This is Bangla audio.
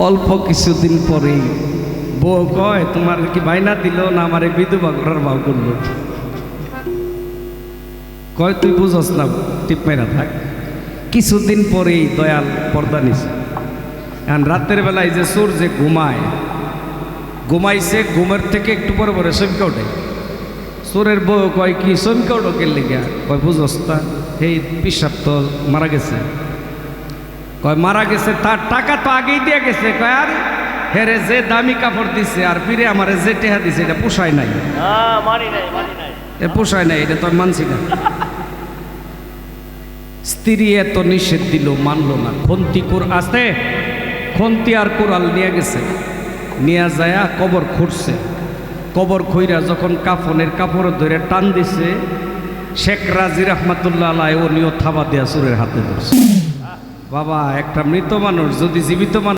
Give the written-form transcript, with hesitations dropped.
অল্প কিছুদিন পরেই বউ কয়, তোমার কি বাইনা দিল না আমার বিধবা ঘরের ভাও করলো? কয়, তুই বুঝস না, টিপ মেরা থাক। কিছুদিন পরেই দয়াল পর্দা নিছে। এখন রাতের বেলায় যে চোর যে ঘুমাইছে, ঘুমের থেকে একটু পরে পরে চমকে ওঠে। চোরের বউ কয়, কি চমকে ওঠো কে লিগা? কয়, বুঝস না, এই পিসাব তো মারা গেছে। কয়, মারা গেছে? তার টাকা তো আগেই দিয়ে গেছে। কয়, আর হেরে যে দামি কাপড় দিছে আর ফিরে আমারে যে টেহা দিছে এটা পোষায় নাই, এ পোষায় নাই, এটা তো আমি মানছি না। স্ত্রী এত নিষেধ দিল, মানলো না। খন্তি আর কোরাল নিয়ে গেছে, নিয়ে যায় কবর খুঁড়ছে। কবর খুঁড়া যখন কাফনের কাপড় ধরে টান দিছে, শেখ রাজি রহমাতুল্লাহ আলাই উনিও থাবা দেয়া চোরের হাতে ধরছে। বাবা, একটা মৃত মানুষ যদি জীবিত মানুষ